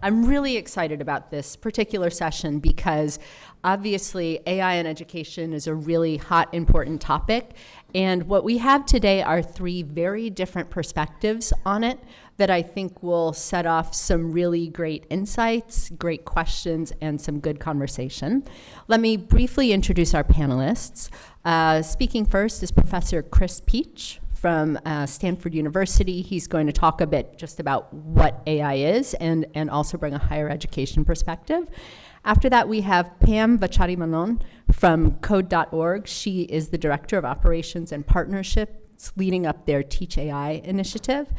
I'm really excited about this particular session because obviously AI in education is a really hot, important topic. And what we have today are three very different perspectives on it that I think will set off some really great insights, great questions, and some good conversation. Let me briefly introduce our panelists. Speaking first is Professor Chris Piech from Stanford University. He's going to talk a bit just about what AI is and also bring a higher education perspective. After that, we have Pam Vachatimanont from Code.org. She is the Director of Operations and Partnerships leading up their TeachAI initiative.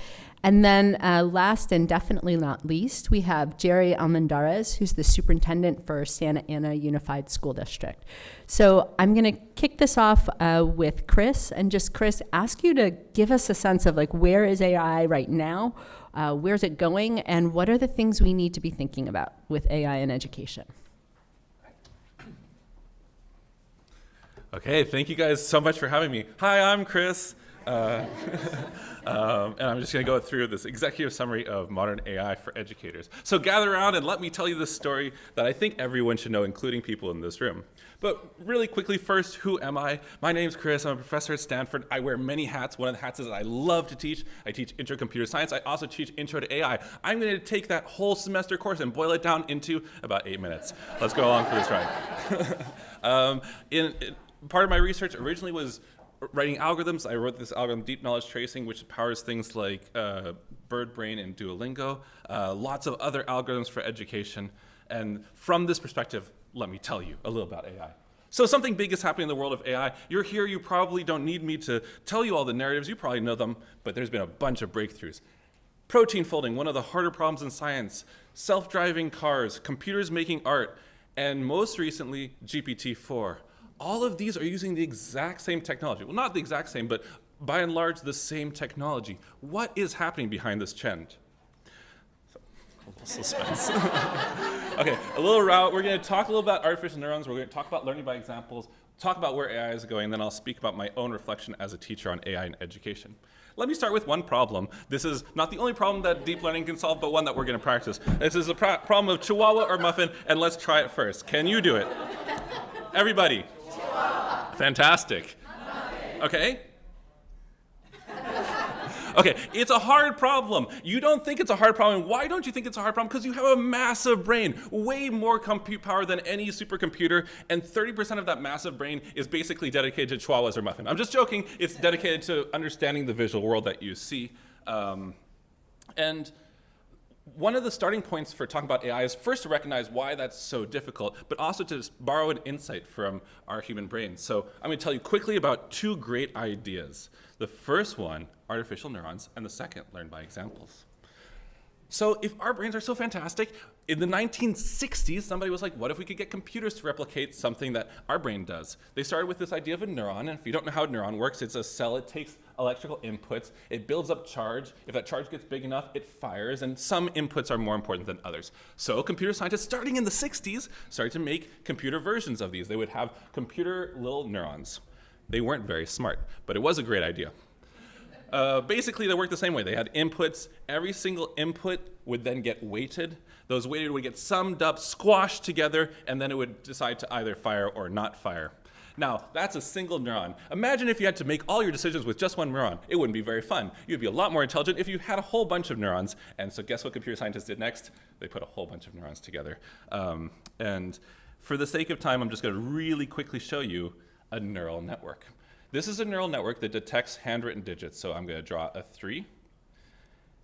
And then last and definitely not least, we have Jerry Almendarez, who's the Superintendent for Santa Ana Unified School District. So I'm going to kick this off with Chris, and just Chris, ask you to give us a sense of like, where is AI right now? Where's it going? And what are the things we need to be thinking about with AI in education? Okay, thank you guys so much for having me. Hi, I'm Chris. And I'm just going to go through this executive summary of modern AI for educators. So gather around and let me tell you this story that I think everyone should know, including people in this room. But really quickly first, who am I? My name's Chris. I'm a professor at Stanford. I wear many hats. One of the hats is that I love to teach. I teach Intro to Computer Science. I also teach Intro to AI. I'm going to take that whole semester course and boil it down into about 8 minutes. Let's go along for this ride. Part of my research originally was writing algorithms. I wrote this algorithm, deep knowledge tracing, which powers things like BirdBrain and Duolingo, lots of other algorithms for education. And from this perspective, let me tell you a little about AI. So something big is happening in the world of AI. You're here, you probably don't need me to tell you all the narratives, you probably know them, but there's been a bunch of breakthroughs. Protein folding, one of the harder problems in science, self-driving cars, computers making art, and most recently, GPT-4. All of these are using the exact same technology. Well, not the exact same, but by and large, the same technology. What is happening behind this trend? So, a little suspense. Okay, a little route. We're going to talk a little about artificial neurons. We're going to talk about learning by examples, talk about where AI is going, then I'll speak about my own reflection as a teacher on AI in education. Let me start with one problem. This is not the only problem that deep learning can solve, but one that we're going to practice. This is a problem of Chihuahua or Muffin, and let's try it first. Can you do it? Everybody. Fantastic. Okay. Okay, it's a hard problem. You don't think it's a hard problem. Why don't you think it's a hard problem? Because you have a massive brain, way more compute power than any supercomputer, and 30% of that massive brain is basically dedicated to Chihuahuas or Muffin. I'm just joking. It's dedicated to understanding the visual world that you see. And one of the starting points for talking about AI is first to recognize why that's so difficult, but also to borrow an insight from our human brains. So I'm going to tell you quickly about two great ideas. The first one, artificial neurons, and the second, learn by examples. So if our brains are so fantastic, in the 1960s, somebody was like, what if we could get computers to replicate something that our brain does? They started with this idea of a neuron, and if you don't know how a neuron works, it's a cell. It takes electrical inputs. It builds up charge. If that charge gets big enough, it fires, and some inputs are more important than others. So computer scientists, starting in the 60s, started to make computer versions of these. They would have computer little neurons. They weren't very smart, but it was a great idea. Basically, they work the same way. They had inputs. Every single input would then get weighted. Those weighted would get summed up, squashed together, and then it would decide to either fire or not fire. Now, that's a single neuron. Imagine if you had to make all your decisions with just one neuron. It wouldn't be very fun. You'd be a lot more intelligent if you had a whole bunch of neurons. And so guess what computer scientists did next? They put a whole bunch of neurons together. And for the sake of time, I'm just going to really quickly show you a neural network. This is a neural network that detects handwritten digits. So I'm going to draw a 3.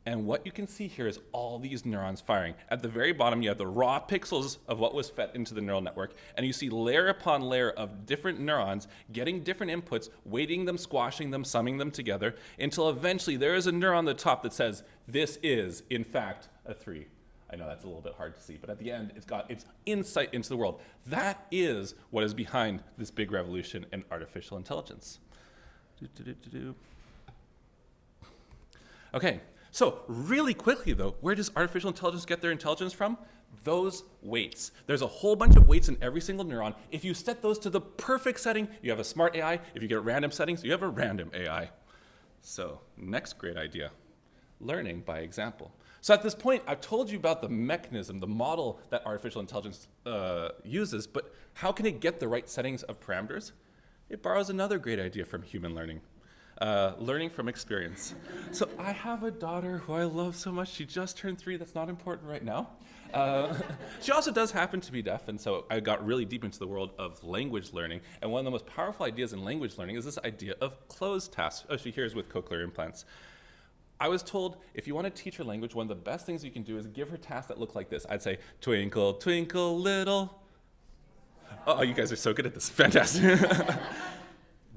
And what you can see here is all these neurons firing. At the very bottom, you have the raw pixels of what was fed into the neural network. And you see layer upon layer of different neurons getting different inputs, weighting them, squashing them, summing them together, until eventually there is a neuron on the top that says, this is, in fact, a 3. I know that's a little bit hard to see, but at the end, it's got its insight into the world. That is what is behind this big revolution in artificial intelligence. Okay, so really quickly though, where does artificial intelligence get their intelligence from? Those weights. There's a whole bunch of weights in every single neuron. If you set those to the perfect setting, you have a smart AI. If you get random settings, you have a random AI. So next great idea. learning by example. So at this point, I've told you about the mechanism, the model that artificial intelligence uses, but how can it get the right settings of parameters? It borrows another great idea from human learning. Learning from experience. So I have a daughter who I love so much. She just turned 3. That's not important right now. She also does happen to be deaf, and so I got really deep into the world of language learning. And one of the most powerful ideas in language learning is this idea of closed tasks. Oh, she hears with cochlear implants. I was told if you want to teach her language, one of the best things you can do is give her tasks that look like this. I'd say, twinkle, twinkle, little. Oh, you guys are so good at this. Fantastic.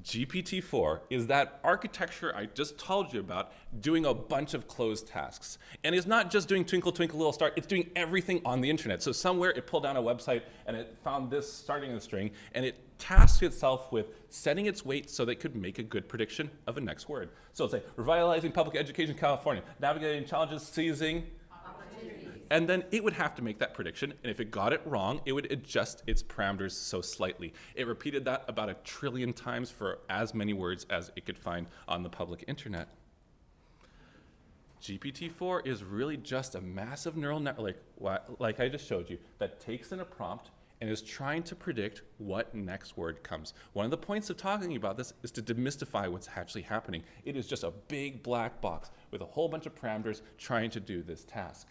GPT-4 is that architecture I just told you about doing a bunch of closed tasks. And it's not just doing twinkle, twinkle, little star, it's doing everything on the internet. So somewhere it pulled down a website and it found this starting the string, and it tasked itself with setting its weight so that it could make a good prediction of a next word. So it'll say, revitalizing public education in California, navigating challenges, seizing and then it would have to make that prediction, and if it got it wrong, it would adjust its parameters so slightly. It repeated that about 1 trillion times for as many words as it could find on the public internet. GPT-4 is really just a massive neural network, like I just showed you, that takes in a prompt and is trying to predict what next word comes. One of the points of talking about this is to demystify what's actually happening. It is just a big black box with a whole bunch of parameters trying to do this task.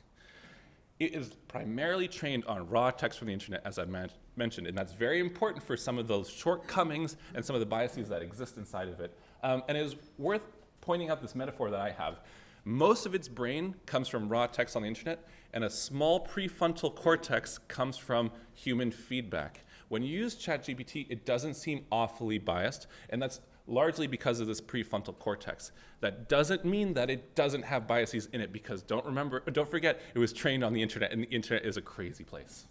It is primarily trained on raw text from the internet, as I mentioned, and that's very important for some of those shortcomings and some of the biases that exist inside of it. And it is worth pointing out this metaphor that I have. Most of its brain comes from raw text on the internet, and a small prefrontal cortex comes from human feedback. When you use ChatGPT, it doesn't seem awfully biased, and that's largely because of this prefrontal cortex. That doesn't mean that it doesn't have biases in it, because don't forget, it was trained on the internet, and the internet is a crazy place.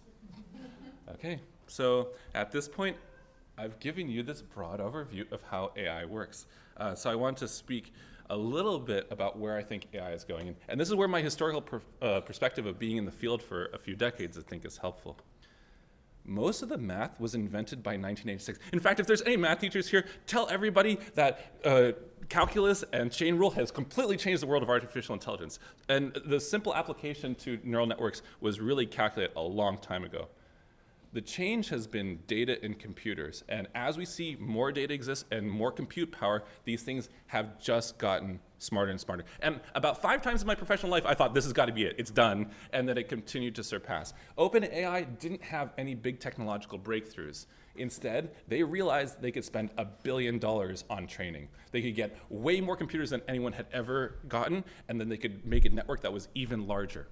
Okay, so at this point, I've given you this broad overview of how AI works. So I want to speak a little bit about where I think AI is going. And this is where my historical perspective of being in the field for a few decades, I think, is helpful. Most of the math was invented by 1986. In fact, if there's any math teachers here, tell everybody that calculus and chain rule has completely changed the world of artificial intelligence. And the simple application to neural networks was really calculated a long time ago. The change has been data in computers. And as we see more data exist and more compute power, these things have just gotten smarter and smarter. And about 5 times in my professional life, I thought this has got to be it. It's done. And then it continued to surpass. OpenAI didn't have any big technological breakthroughs. Instead, they realized they could spend $1 billion on training. They could get way more computers than anyone had ever gotten, and then they could make a network that was even larger.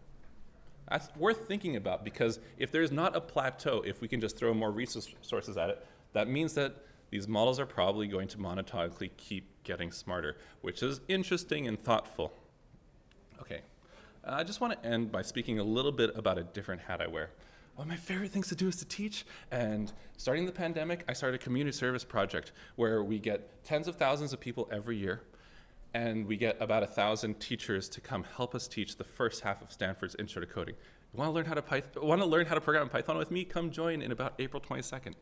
That's worth thinking about, because if there's not a plateau, if we can just throw more resources at it, that means that these models are probably going to monotonically keep getting smarter, which is interesting and thoughtful. Okay, I just want to end by speaking a little bit about a different hat I wear. One of my favorite things to do is to teach, and starting the pandemic, I started a community service project where we get tens of thousands of people every year, and we get about 1,000 teachers to come help us teach the first half of Stanford's Intro to Coding. Want to learn how to program in Python with me? Come join in about April 22nd.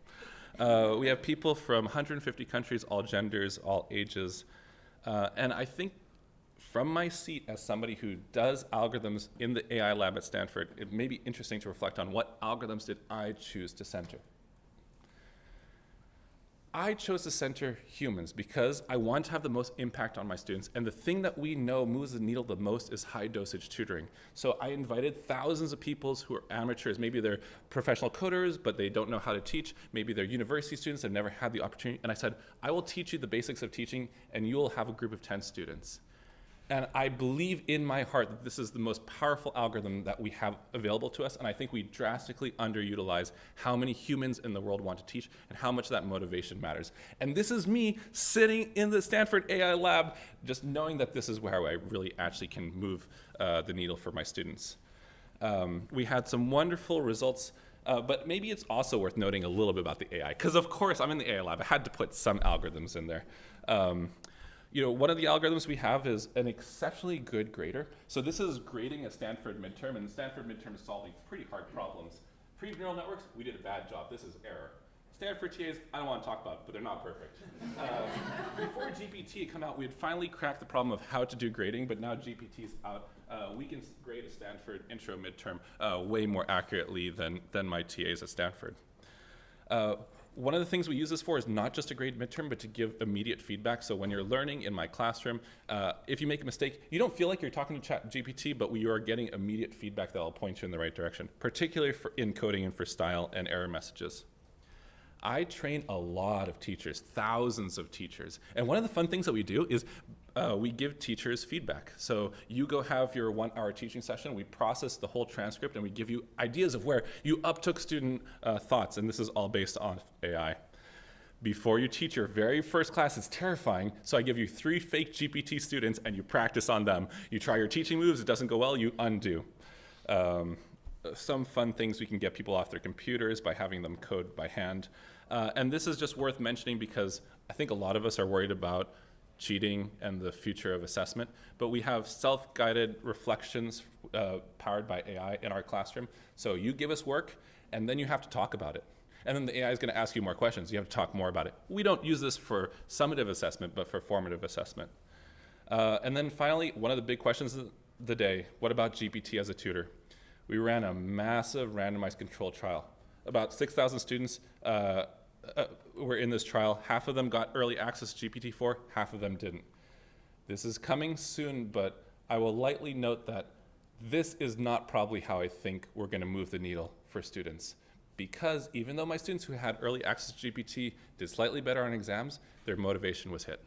We have people from 150 countries, all genders, all ages, and I think from my seat as somebody who does algorithms in the AI lab at Stanford, it may be interesting to reflect on what algorithms did I choose to center. I chose to center humans because I want to have the most impact on my students, and the thing that we know moves the needle the most is high dosage tutoring. So I invited thousands of people who are amateurs. Maybe they're professional coders, but they don't know how to teach. Maybe they're university students that have never had the opportunity. And I said, I will teach you the basics of teaching, and you will have a group of 10 students. And I believe in my heart that this is the most powerful algorithm that we have available to us, and I think we drastically underutilize how many humans in the world want to teach and how much that motivation matters. And this is me sitting in the Stanford AI lab, just knowing that this is where I really actually can move the needle for my students. We had some wonderful results, but maybe it's also worth noting a little bit about the AI, because of course I'm in the AI lab. I had to put some algorithms in there. One of the algorithms we have is an exceptionally good grader. So this is grading a Stanford midterm, and Stanford midterm is solving pretty hard problems. Pre-neural networks, we did a bad job. This is error. Stanford TAs, I don't want to talk about, but they're not perfect. Before GPT had come out, we had finally cracked the problem of how to do grading, but now GPT's out. We can grade a Stanford intro midterm way more accurately than my TAs at Stanford. One of the things we use this for is not just to grade midterm, but to give immediate feedback. So when you're learning in my classroom, if you make a mistake, you don't feel like you're talking to ChatGPT, but you are getting immediate feedback that will point you in the right direction, particularly for encoding and for style and error messages. I train a lot of teachers, thousands of teachers. And one of the fun things that we do is we give teachers feedback. So you go have your 1-hour teaching session, we process the whole transcript, and we give you ideas of where you uptook student thoughts, and this is all based on AI. Before you teach your very first class, it's terrifying, so I give you 3 fake GPT students, and you practice on them. You try your teaching moves, it doesn't go well, you undo. Some fun things, we can get people off their computers by having them code by hand. And this is just worth mentioning because I think a lot of us are worried about cheating and the future of assessment, but we have self-guided reflections powered by AI in our classroom. So you give us work, and then you have to talk about it. And then the AI is going to ask you more questions. You have to talk more about it. We don't use this for summative assessment, but for formative assessment. And then finally, one of the big questions of the day, what about GPT as a tutor? We ran a massive randomized control trial. About 6,000 students were in this trial. Half of them got early access to GPT-4, half of them didn't. This is coming soon, but I will lightly note that this is not probably how I think we're going to move the needle for students. Because even though my students who had early access to GPT did slightly better on exams, their motivation was hit.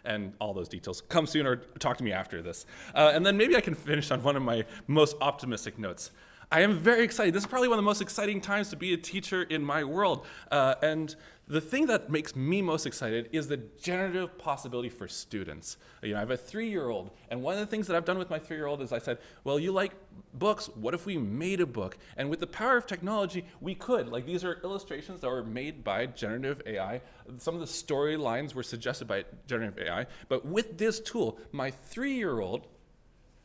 And all those details come soon, or talk to me after this. And then maybe I can finish on one of my most optimistic notes. I am very excited. This is probably one of the most exciting times to be a teacher in my world. And the thing that makes me most excited is the generative possibility for students. You know, I have a 3-year-old, and one of the things that I've done with my 3-year-old is I said, well, you like books, what if we made a book? And with the power of technology, we could. Like, these are illustrations that were made by generative AI. Some of the storylines were suggested by generative AI. But with this tool, my 3-year-old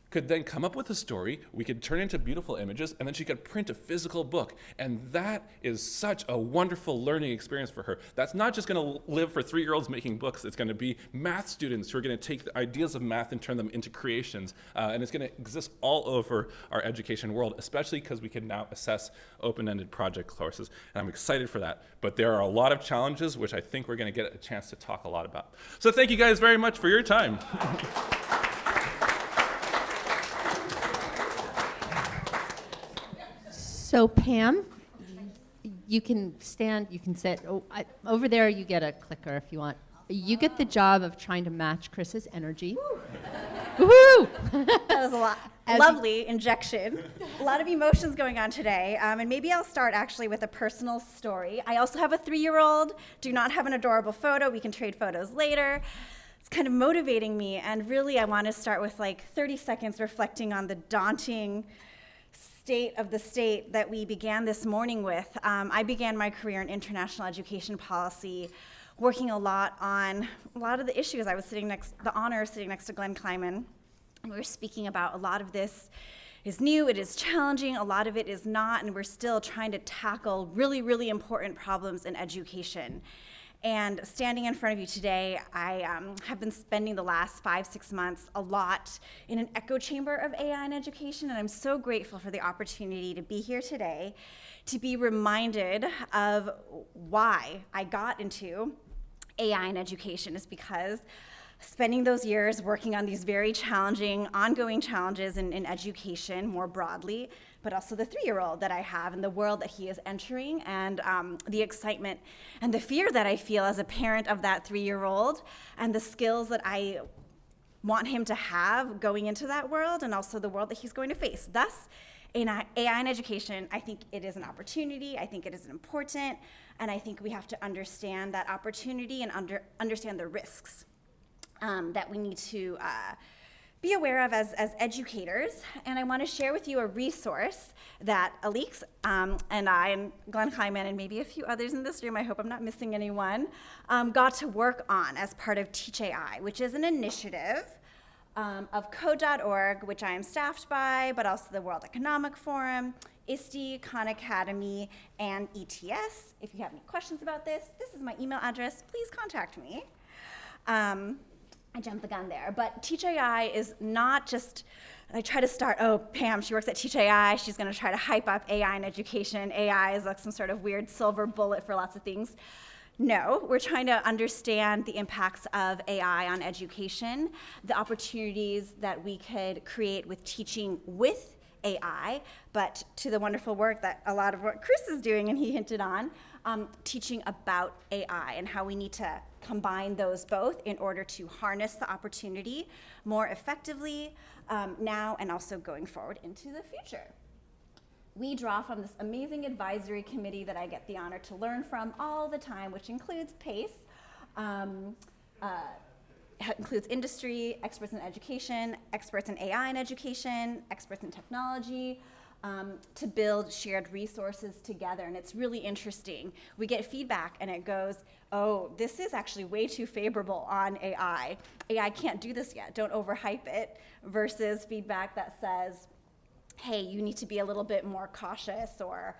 could then come up with a story, we could turn into beautiful images, and then she could print a physical book. And that is such a wonderful learning experience for her. That's not just going to live for 3-year-olds making books. It's going to be math students who are going to take the ideas of math and turn them into creations. And it's going to exist all over our education world, especially because we can now assess open-ended project courses. And I'm excited for that. But there are a lot of challenges, which I think we're going to get a chance to talk a lot about. So thank you guys very much for your time. So Pam, you can stand, you can sit. Oh, over there, you get a clicker if you want. You get the job of trying to match Chris's energy. Woohoo! That was a lot. Lovely injection. A lot of emotions going on today. And maybe I'll start actually with a personal story. I also have a 3-year-old. Do not have an adorable photo. We can trade photos later. It's kind of motivating me. And really, I want to start with like 30 seconds reflecting on the daunting state of the state that we began this morning with. I began my career in international education policy, working a lot on a lot of the issues. I was sitting next to Glenn Kleiman. We were speaking about a lot of this is new, it is challenging, a lot of it is not, and we're still trying to tackle really, really important problems in education. And standing in front of you today, I have been spending the last 5-6 months a lot in an echo chamber of AI in education, and I'm so grateful for the opportunity to be here today, to be reminded of why I got into AI in education is because spending those years working on these very challenging, ongoing challenges in education more broadly, but also the 3-year-old that I have and the world that he is entering, and the excitement and the fear that I feel as a parent of that 3-year-old, and the skills that I want him to have going into that world, and also the world that he's going to face. Thus, in AI in education, I think it is an opportunity, I think it is important, and I think we have to understand that opportunity and understand the risks that we need to be aware of as educators. And I want to share with you a resource that Alix and I and Glenn Kleiman and maybe a few others in this room, I hope I'm not missing anyone, got to work on as part of TeachAI, which is an initiative of code.org, which I am staffed by, but also the World Economic Forum, ISTE, Khan Academy, and ETS. If you have any questions about this is my email address. Please contact me. I jumped the gun there, but TeachAI is not just, I try to start, oh, Pam, she works at TeachAI, she's gonna try to hype up AI in education. AI is like some sort of weird silver bullet for lots of things. No, we're trying to understand the impacts of AI on education, the opportunities that we could create with teaching with AI, but to the wonderful work that a lot of what Chris is doing, and he hinted on, teaching about AI and how we need to combine those both in order to harness the opportunity more effectively now and also going forward into the future. We draw from this amazing advisory committee that I get the honor to learn from all the time, which includes PACE, includes industry, experts in education, experts in AI in education, experts in technology, to build shared resources together. And it's really interesting. We get feedback and it goes, oh, this is actually way too favorable on AI. AI can't do this yet, don't overhype it, versus feedback that says, hey, you need to be a little bit more cautious or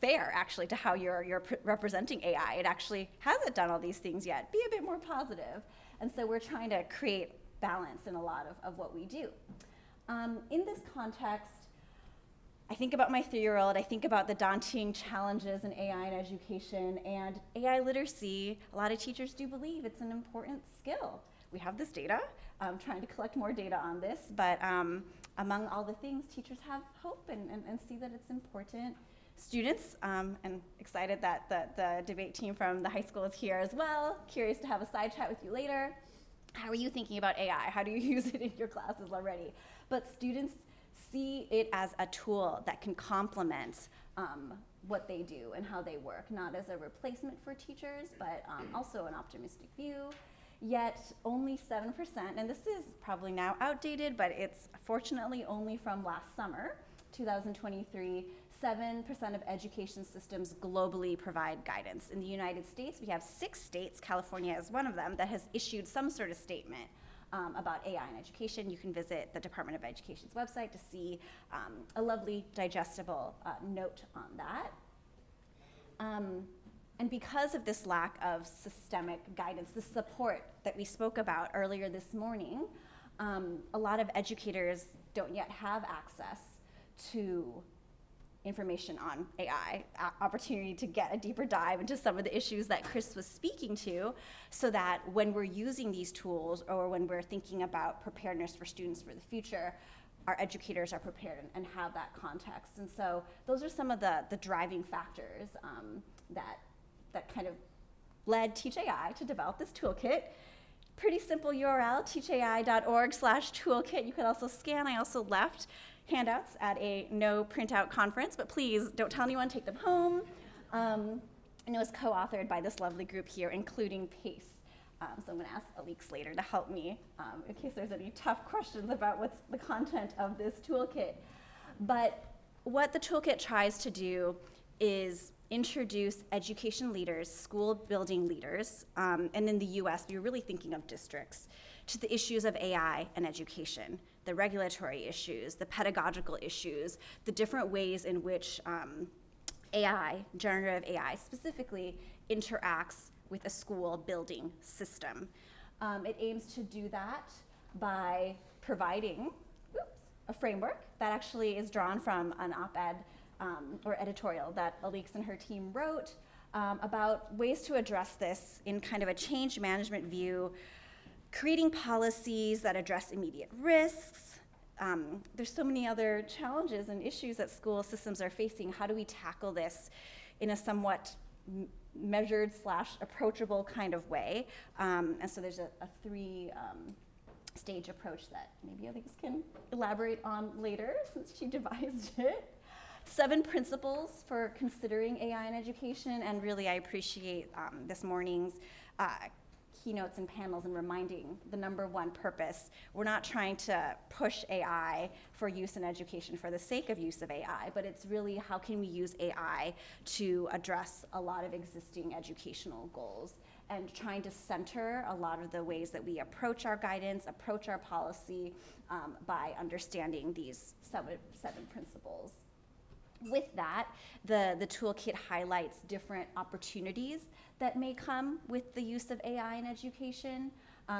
fair, actually, to how you're representing AI. It actually hasn't done all these things yet. Be a bit more positive. And so we're trying to create balance in a lot of what we do. In this context, I think about my 3-year-old, I think about the daunting challenges in AI in education, and AI literacy, a lot of teachers do believe it's an important skill. We have this data. I'm trying to collect more data on this, but among all the things, teachers have hope and see that it's important. Students, and excited that the debate team from the high school is here as well. Curious to have a side chat with you later. How are you thinking about AI? How do you use it in your classes already? But students see it as a tool that can complement what they do and how they work, not as a replacement for teachers, but also an optimistic view. Yet only 7%, and this is probably now outdated, but it's fortunately only from last summer, 2023, 7% of education systems globally provide guidance. In the United States, we have 6 states, California is one of them, that has issued some sort of statement about AI in education. You can visit the Department of Education's website to see a lovely, digestible note on that. And because of this lack of systemic guidance, the support that we spoke about earlier this morning, a lot of educators don't yet have access to information on AI, opportunity to get a deeper dive into some of the issues that Chris was speaking to, so that when we're using these tools or when we're thinking about preparedness for students for the future, our educators are prepared and have that context. And so those are some of the driving factors that kind of led TeachAI to develop this toolkit. Pretty simple URL, teachai.org/toolkit. You could also scan. I also left handouts at a no printout conference, but please don't tell anyone, take them home. And it was co-authored by this lovely group here, including PACE. So I'm gonna ask Alix later to help me in case there's any tough questions about what's the content of this toolkit. But what the toolkit tries to do is introduce education leaders, school building leaders, and in the US, we were really thinking of districts, to the issues of AI and education, the regulatory issues, the pedagogical issues, the different ways in which AI, generative AI specifically, interacts with a school building system. It aims to do that by providing a framework that actually is drawn from an op-ed or editorial that Alix and her team wrote about ways to address this in kind of a change management view, creating policies that address immediate risks. There's so many other challenges and issues that school systems are facing. How do we tackle this in a somewhat measured / approachable kind of way? And so there's a 3-stage approach that maybe Alix can elaborate on later since she devised it. 7 principles for considering AI in education, and really I appreciate this morning's keynotes and panels and reminding the #1 purpose. We're not trying to push AI for use in education for the sake of use of AI, but it's really how can we use AI to address a lot of existing educational goals. and trying to center a lot of the ways that we approach our guidance, approach our policy by understanding these seven principles. With that, the toolkit highlights different opportunities that may come with the use of AI in education,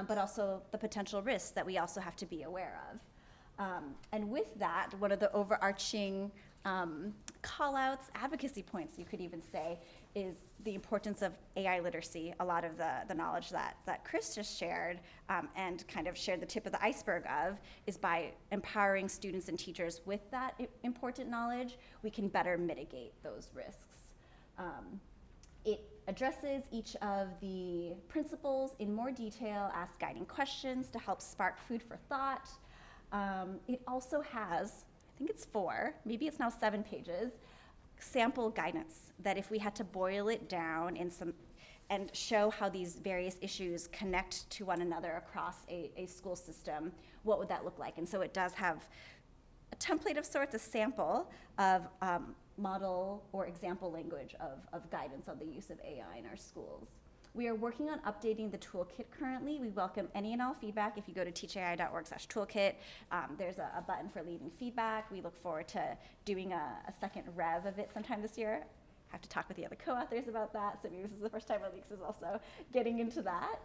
but also the potential risks that we also have to be aware of. And with that, one of the overarching call-outs, advocacy points, you could even say, is the importance of AI literacy. A lot of the knowledge that Chris just shared and kind of shared the tip of the iceberg of is by empowering students and teachers with that important knowledge, we can better mitigate those risks. It addresses each of the principles in more detail, asks guiding questions to help spark food for thought. It also has, I think it's 4, maybe it's now 7 pages, sample guidance that if we had to boil it down and show how these various issues connect to one another across a school system, what would that look like? And so it does have a template of sorts, a sample of model or example language of guidance on the use of AI in our schools. We are working on updating the toolkit currently. We welcome any and all feedback. If you go to teachai.org/toolkit, there's a button for leaving feedback. We look forward to doing a second rev of it sometime this year. I have to talk with the other co-authors about that, so maybe this is the first time Elise is also getting into that.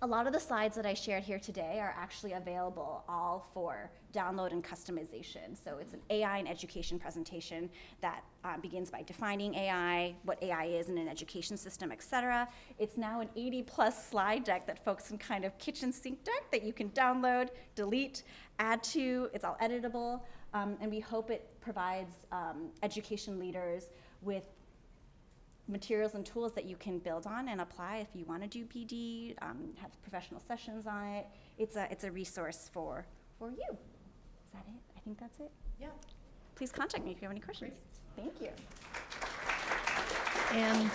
A lot of the slides that I shared here today are actually available all for download and customization. So it's an AI and education presentation that begins by defining AI, what AI is in an education system, et cetera. It's now an 80+ slide deck that folks can kind of kitchen sink deck that you can download, delete, add to. It's all editable. And we hope it provides education leaders with materials and tools that you can build on and apply if you want to do PD, have professional sessions on it. It's a resource for you. Is that it? I think that's it. Yeah. Please contact me if you have any questions. Great. Thank you. And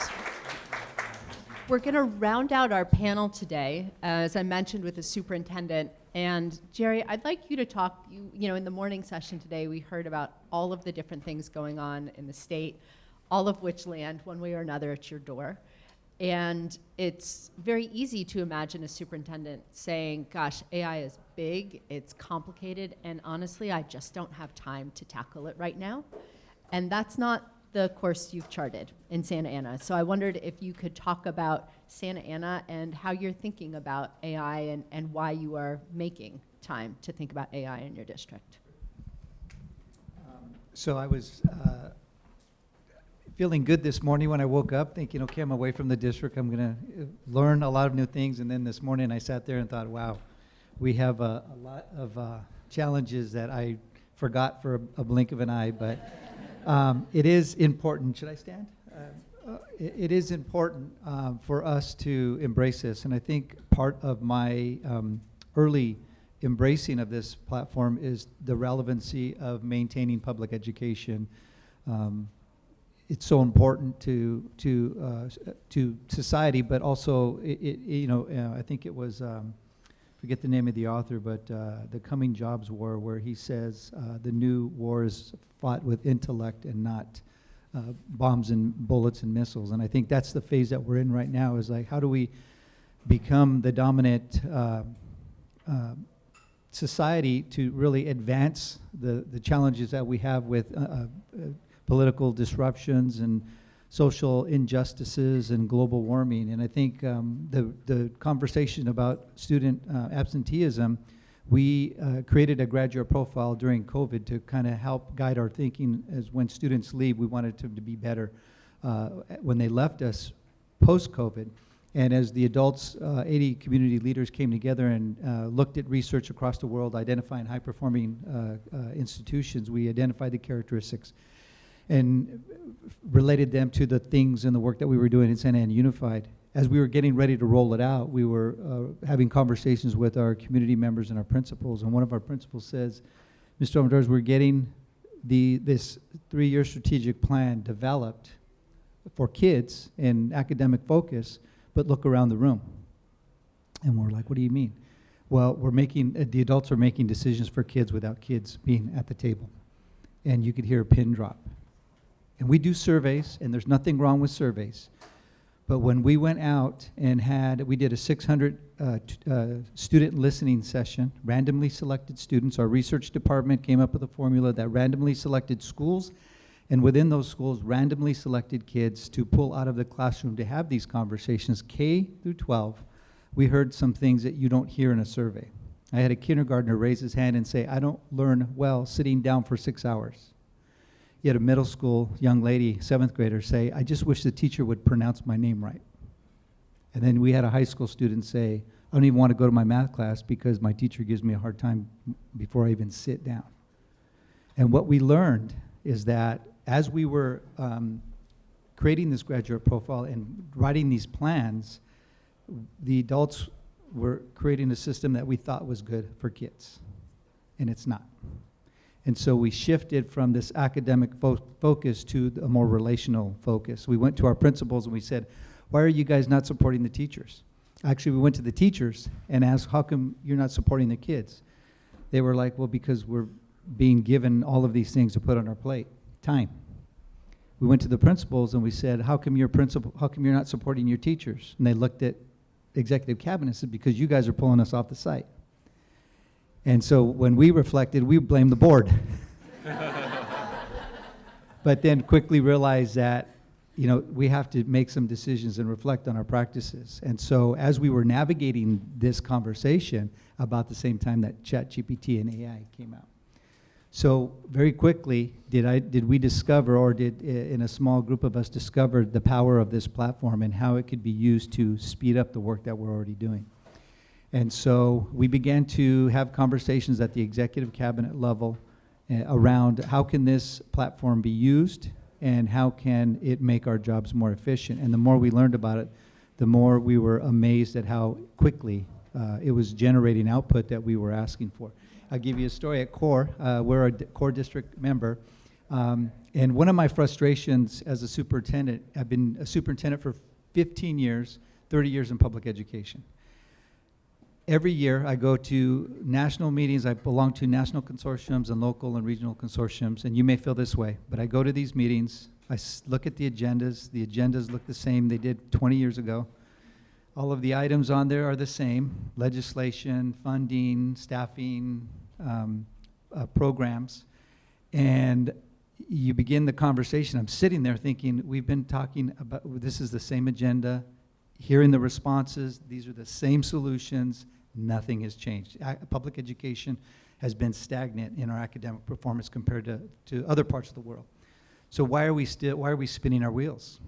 we're going to round out our panel today, as I mentioned, with the superintendent. And Jerry, I'd like you to talk, you know, in the morning session today, we heard about all of the different things going on in the state, all of which land one way or another at your door. And it's very easy to imagine a superintendent saying, gosh, AI is big, it's complicated, and honestly, I just don't have time to tackle it right now. And that's not the course you've charted in Santa Ana. So I wondered if you could talk about Santa Ana and how you're thinking about AI and why you are making time to think about AI in your district. So I was feeling good this morning when I woke up, thinking, okay, I'm away from the district. I'm going to learn a lot of new things. And then this morning I sat there and thought, wow, we have a lot of challenges that I forgot for a blink of an eye. But it is important. Should I stand? It is important for us to embrace this. And I think part of my early embracing of this platform is the relevancy of maintaining public education. It's so important to society, but also I think it was forget the name of the author, but the Coming Jobs War, where he says the new war is fought with intellect and not bombs and bullets and missiles. And I think that's the phase that we're in right now. Is like, how do we become the dominant society to really advance the challenges that we have with political disruptions and social injustices and global warming. And I think the conversation about student absenteeism, we created a graduate profile during COVID to kind of help guide our thinking as when students leave, we wanted them to be better when they left us post-COVID. And as the adults, 80 community leaders came together and looked at research across the world, identifying high-performing institutions, we identified the characteristics and related them to the things and the work that we were doing in Santa Ana Unified. As we were getting ready to roll it out, we were having conversations with our community members and our principals, and one of our principals says, Mr. Almendarez, we're getting this 3-year strategic plan developed for kids and academic focus, but look around the room. And we're like, what do you mean? Well, we're making, the adults are making decisions for kids without kids being at the table. And you could hear a pin drop. And we do surveys, and there's nothing wrong with surveys. But when we went out and we did a 600 student listening session, randomly selected students. Our research department came up with a formula that randomly selected schools, and within those schools, randomly selected kids to pull out of the classroom to have these conversations, K through 12. We heard some things that you don't hear in a survey. I had a kindergartner raise his hand and say, I don't learn well sitting down for 6 hours. You had a middle school young lady, 7th grader, say, I just wish the teacher would pronounce my name right. And then we had a high school student say, I don't even want to go to my math class because my teacher gives me a hard time before I even sit down. And what we learned is that as we were creating this graduate profile and writing these plans, the adults were creating a system that we thought was good for kids, and it's not. And so we shifted from this academic focus to a more relational focus. We went to our principals and we said, why are you guys not supporting the teachers? Actually, we went to the teachers and asked, how come you're not supporting the kids? They were like, well, because we're being given all of these things to put on our plate. Time. We went to the principals and we said, how come you're not supporting your teachers? And they looked at executive cabinet and said, because you guys are pulling us off the site. And so when we reflected, we blamed the board. But then quickly realized that, we have to make some decisions and reflect on our practices. And so as we were navigating this conversation, about the same time that ChatGPT and AI came out. So very quickly, did we discover, or did in a small group of us discover the power of this platform and how it could be used to speed up the work that we're already doing. And so we began to have conversations at the executive cabinet level around how can this platform be used and how can it make our jobs more efficient. And the more we learned about it, the more we were amazed at how quickly it was generating output that we were asking for. I'll give you a story at CORE. We're a CORE district member. And one of my frustrations as a superintendent, I've been a superintendent for 15 years, 30 years in public education. Every year I go to national meetings. I belong to national consortiums and local and regional consortiums, and you may feel this way, but I go to these meetings, I look at the agendas look the same they did 20 years ago. All of the items on there are the same: legislation, funding, staffing, programs. And you begin the conversation. I'm sitting there thinking, we've been talking about, this is the same agenda, hearing the responses, these are the same solutions, nothing has changed. Public education has been stagnant in our academic performance compared to other parts of the world. So why are we spinning our wheels?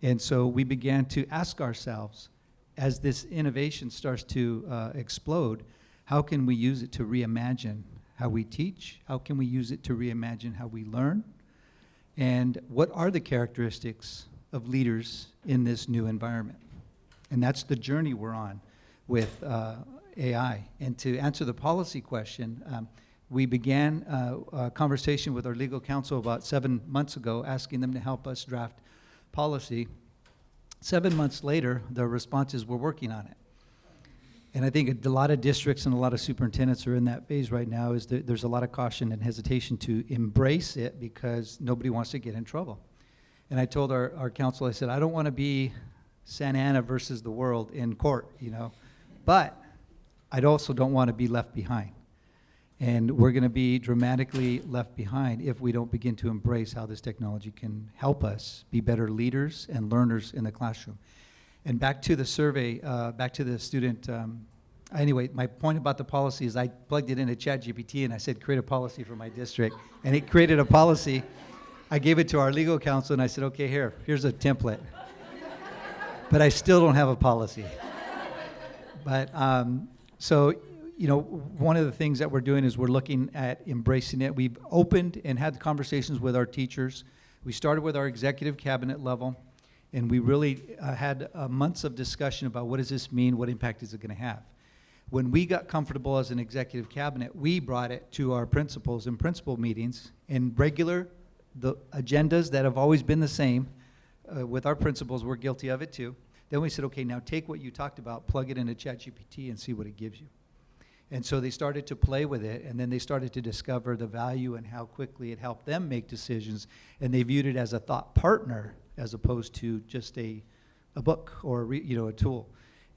And so we began to ask ourselves, as this innovation starts to explode, how can we use it to reimagine how we teach? How can we use it to reimagine how we learn? And what are the characteristics of leaders in this new environment? And that's the journey we're on with AI. And to answer the policy question, we began a conversation with our legal counsel about 7 months ago, asking them to help us draft policy. 7 months later, the response is, we're working on it. And I think a lot of districts and a lot of superintendents are in that phase right now, is that there's a lot of caution and hesitation to embrace it because nobody wants to get in trouble. And I told our counsel, I said, I don't want to be Santa Ana versus the world in court, but I also don't want to be left behind. And we're going to be dramatically left behind if we don't begin to embrace how this technology can help us be better leaders and learners in the classroom. And back to the survey, back to the student, anyway, my point about the policy is I plugged it into ChatGPT and I said, create a policy for my district. And it created a policy. I gave it to our legal counsel and I said, okay, here's a template. But I still don't have a policy. But so, one of the things that we're doing is we're looking at embracing it. We've opened and had conversations with our teachers. We started with our executive cabinet level, and we really had months of discussion about what does this mean, what impact is it going to have. When we got comfortable as an executive cabinet, we brought it to our principals in principal meetings and the agendas that have always been the same with our principals. We're guilty of it too. Then we said, okay, now take what you talked about, plug it into ChatGPT and see what it gives you. And so they started to play with it, and then they started to discover the value and how quickly it helped them make decisions, and they viewed it as a thought partner as opposed to just a a book or a tool.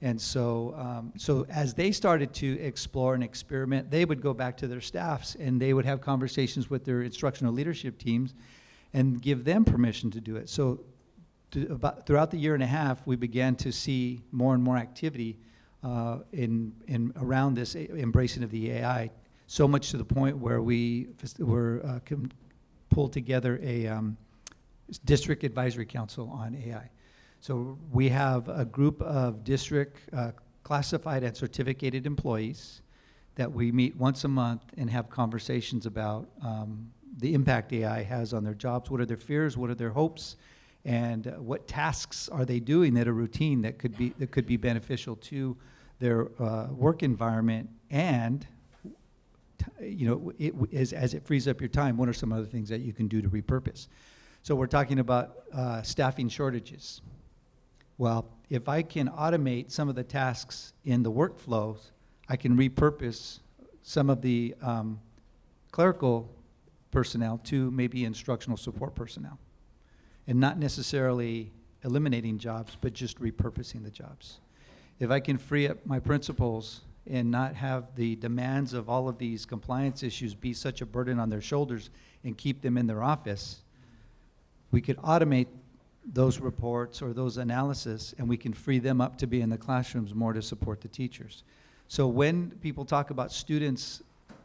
And so, so as they started to explore and experiment, they would go back to their staffs and they would have conversations with their instructional leadership teams and give them permission to do it. So throughout the year and a half, we began to see more and more activity in around this embracing of the AI, so much to the point where we pulled together a district advisory council on AI. So we have a group of district classified and certificated employees that we meet once a month and have conversations about the impact AI has on their jobs. What are their fears? What are their hopes? And what tasks are they doing that are routine that could be beneficial to their work environment? And as it frees up your time, what are some other things that you can do to repurpose? So we're talking about staffing shortages. Well, if I can automate some of the tasks in the workflows, I can repurpose some of the clerical personnel to maybe instructional support personnel, and not necessarily eliminating jobs, but just repurposing the jobs. If I can free up my principals and not have the demands of all of these compliance issues be such a burden on their shoulders and keep them in their office, we could automate those reports or those analysis, and we can free them up to be in the classrooms more to support the teachers. So when people talk about students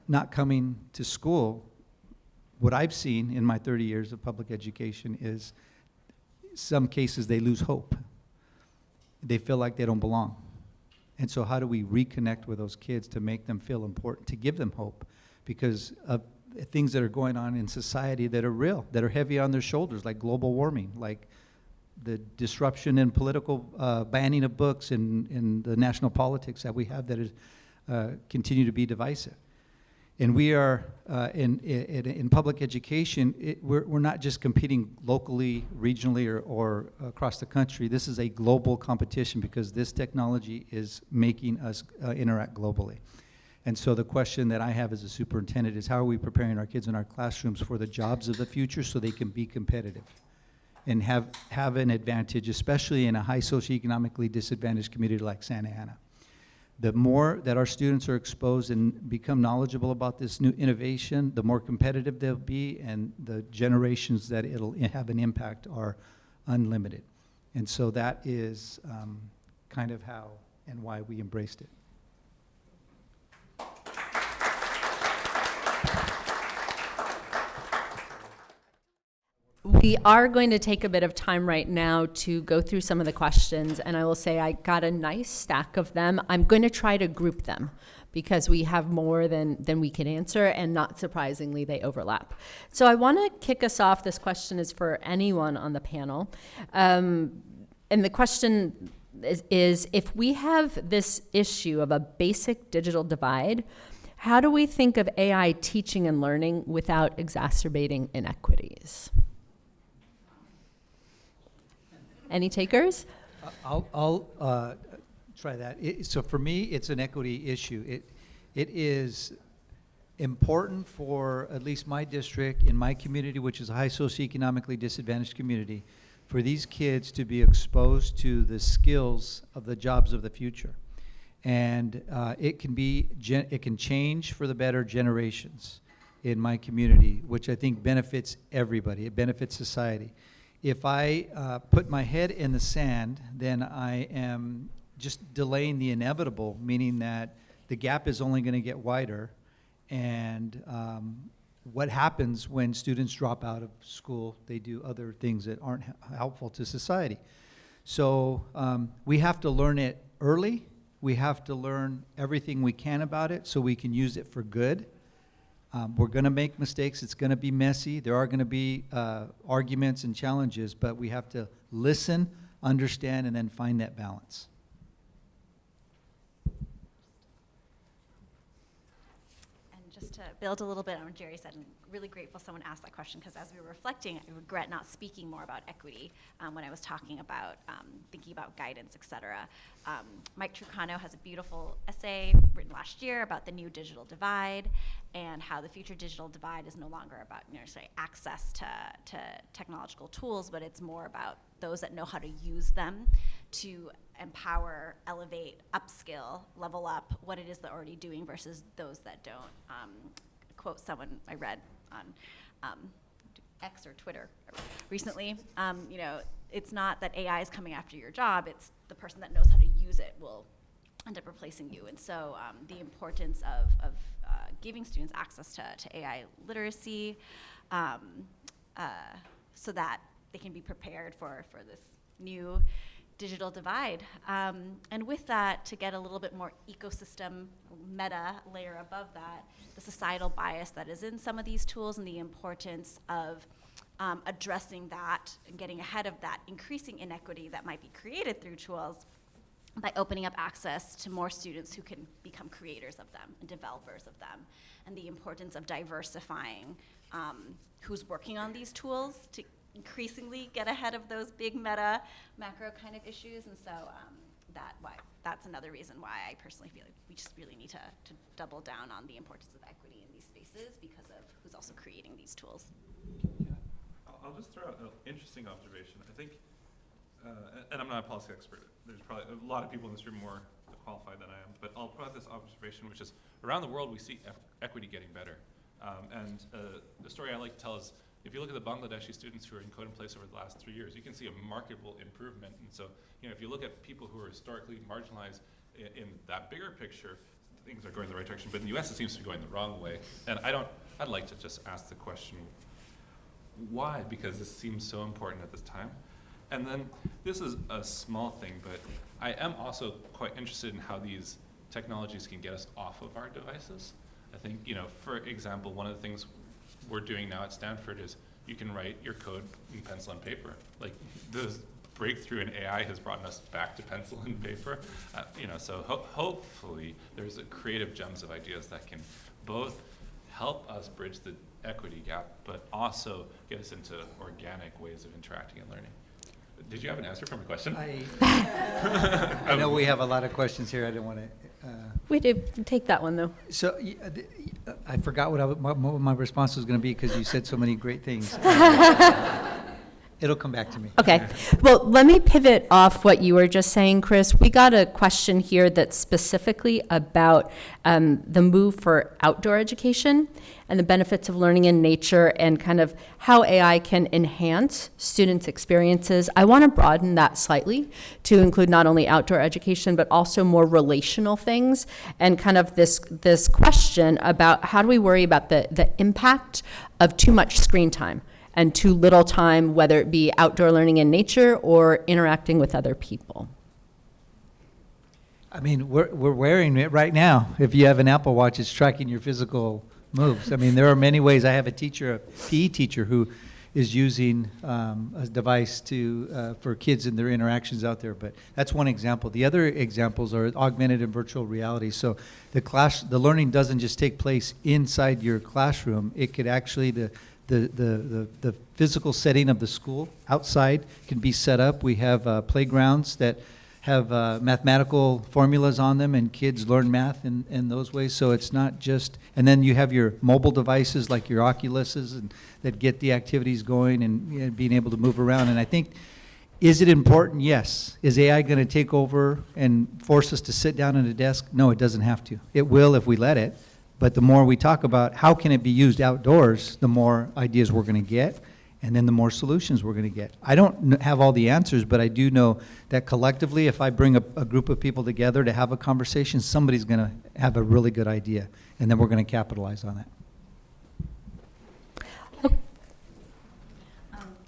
not coming to school, what I've seen in my 30 years of public education is some cases they lose hope. They feel like they don't belong. And so how do we reconnect with those kids to make them feel important, to give them hope? Because of things that are going on in society that are real, that are heavy on their shoulders, like global warming, like the disruption in political banning of books in the national politics that we have that is continue to be divisive. And we are, in public education, we're not just competing locally, regionally, or across the country. This is a global competition because this technology is making us interact globally. And so the question that I have as a superintendent is, how are we preparing our kids in our classrooms for the jobs of the future so they can be competitive and have an advantage, especially in a high socioeconomically disadvantaged community like Santa Ana? The more that our students are exposed and become knowledgeable about this new innovation, the more competitive they'll be, and the generations that it'll have an impact are unlimited. And so that is kind of how and why we embraced it. We are going to take a bit of time right now to go through some of the questions, and I will say I got a nice stack of them. I'm going to try to group them because we have more than we can answer, and not surprisingly, they overlap. So I want to kick us off. This question is for anyone on the panel. And the question is, if we have this issue of a basic digital divide, how do we think of AI teaching and learning without exacerbating inequities? Any takers? I'll try that. So for me, it's an equity issue. It is important for at least my district, in my community, which is a high socioeconomically disadvantaged community, for these kids to be exposed to the skills of the jobs of the future. And it can change for the better generations in my community, which I think benefits everybody. It benefits society. If I put my head in the sand, then I am just delaying the inevitable, meaning that the gap is only going to get wider. And what happens when students drop out of school? They do other things that aren't helpful to society. So we have to learn it early. We have to learn everything we can about it so we can use it for good. We're going to make mistakes. It's going to be messy. There are going to be arguments and challenges, but we have to listen, understand, and then find that balance. And Just to build a little bit on what Jerry said, I'm really grateful someone asked that question, because as we were reflecting, I regret not speaking more about equity when I was talking about thinking about guidance, et cetera. Mike Trucano has a beautiful essay written last year about the new digital divide and how the future digital divide is no longer about say access to technological tools, but it's more about those that know how to use them to empower, elevate, upskill, level up what it is they're already doing versus those that don't. Quote someone I read on X or Twitter recently, it's not that AI is coming after your job, it's the person that knows how to use it will end up replacing you. And so the importance of giving students access to AI literacy so that they can be prepared for this new digital divide. And with that, to get a little bit more ecosystem meta layer above that, the societal bias that is in some of these tools and the importance of addressing that and getting ahead of that increasing inequity that might be created through tools by opening up access to more students who can become creators of them and developers of them, and the importance of diversifying who's working on these tools to increasingly get ahead of those big meta macro kind of issues. And so that's another reason why I personally feel like we just really need to double down on the importance of equity in these spaces because of who's also creating these tools. Yeah. I'll just throw out an interesting observation. I think, and I'm not a policy expert, there's probably a lot of people in this room more qualified than I am, but I'll put out this observation, which is around the world we see equity getting better. And the story I like to tell is, if you look at the Bangladeshi students who are in code in place over the last 3 years, you can see a marketable improvement. And so, if you look at people who are historically marginalized in that bigger picture, things are going in the right direction. But in the US, it seems to be going the wrong way. And I'd like to just ask the question, why? Because this seems so important at this time. And then, this is a small thing, but I am also quite interested in how these technologies can get us off of our devices. I think, for example, one of the things we're doing now at Stanford is you can write your code in pencil and paper. Like, this breakthrough in AI has brought us back to pencil and paper. So hopefully there's a creative gems of ideas that can both help us bridge the equity gap, but also get us into organic ways of interacting and learning. Did you have an answer from a question? I know we have a lot of questions here. I don't want to. We did take that one, though. So I forgot what my response was going to be because you said so many great things. It'll come back to me. Okay. Well, let me pivot off what you were just saying, Chris. We got a question here that's specifically about the move for outdoor education and the benefits of learning in nature and kind of how AI can enhance students' experiences. I want to broaden that slightly to include not only outdoor education, but also more relational things and kind of this question about how do we worry about the impact of too much screen time and too little time, whether it be outdoor learning in nature or interacting with other people. I mean, we're wearing it right now. If you have an Apple Watch, it's tracking your physical moves. I mean, there are many ways. I have a PE teacher who is using a device for kids and their interactions out there. But that's one example. The other examples are augmented and virtual reality. So the learning doesn't just take place inside your classroom. It could actually, the physical setting of the school outside can be set up. We have playgrounds that have mathematical formulas on them, and kids learn math in those ways. So it's not just, and then you have your mobile devices like your Oculuses and that get the activities going and being able to move around. And I think, is it important? Yes. Is AI going to take over and force us to sit down at a desk? No, it doesn't have to. It will if we let it. But the more we talk about how can it be used outdoors, the more ideas we're going to get, and then the more solutions we're going to get. I don't have all the answers, but I do know that collectively, if I bring a group of people together to have a conversation, somebody's going to have a really good idea, and then we're going to capitalize on that.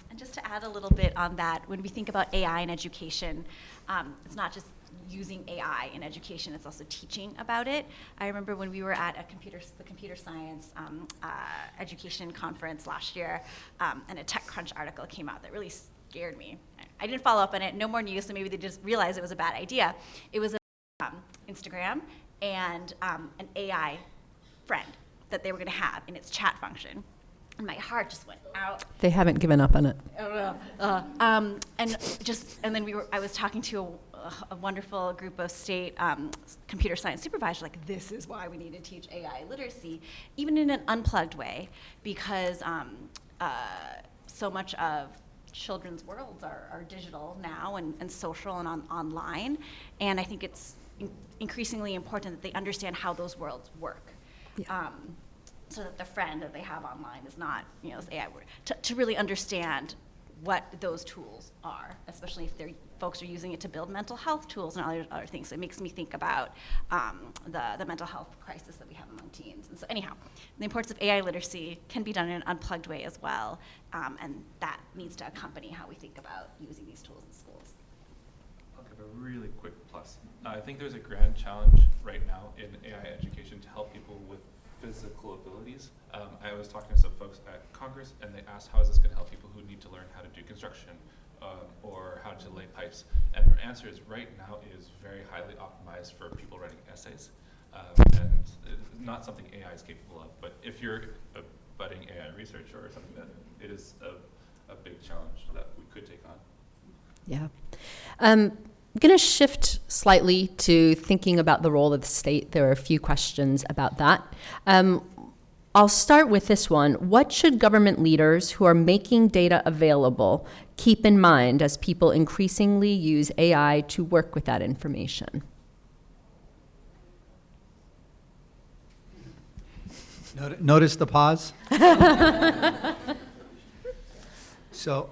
And just to add a little bit on that, when we think about AI in education, it's not just using AI in education, it's also teaching about it. I remember when we were at the computer science education conference last year, and a TechCrunch article came out that really scared me. I didn't follow up on it, no more news, so maybe they just realized it was a bad idea. It was Instagram and an AI friend. that they were going to have in its chat function. And my heart just went out. They haven't given up on it. And then I was talking to a wonderful group of state computer science supervisors, like, this is why we need to teach AI literacy, even in an unplugged way, because so much of children's worlds are digital now and social and online, and I think it's increasingly important that they understand how those worlds work. Yeah. So that the friend that they have online is not, this AI word, to really understand what those tools are, especially if folks are using it to build mental health tools and other things. So it makes me think about the mental health crisis that we have among teens. And so anyhow, the importance of AI literacy can be done in an unplugged way as well, and that needs to accompany how we think about using these tools in schools. I'll give a really quick plus. I think there's a grand challenge right now in AI education to help people with physical abilities. I was talking to some folks at Congress, and they asked, how is this going to help people who need to learn how to do construction or how to lay pipes? And their answer is, right now is very highly optimized for people writing essays, and it's not something AI is capable of. But if you're a budding AI researcher or something, then it is a big challenge that we could take on. Yeah. I'm going to shift slightly to thinking about the role of the state. There are a few questions about that. I'll start with this one. What should government leaders who are making data available keep in mind as people increasingly use AI to work with that information? Notice the pause? So,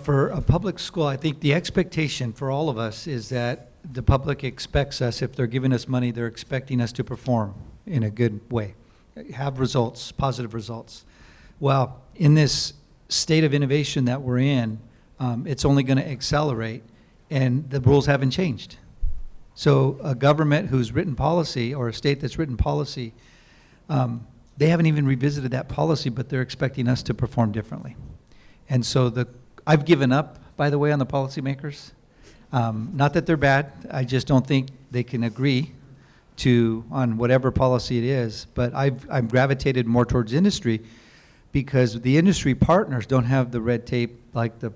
for a public school, I think the expectation for all of us is that the public expects us, if they're giving us money, they're expecting us to perform in a good way, have results, positive results. Well, in this state of innovation that we're in, it's only going to accelerate, and the rules haven't changed. So a government who's written policy, or a state that's written policy, they haven't even revisited that policy, but they're expecting us to perform differently. And so I've given up, by the way, on the policymakers. Not that they're bad, I just don't think they can agree on whatever policy it is. But I've gravitated more towards industry, because the industry partners don't have the red tape like the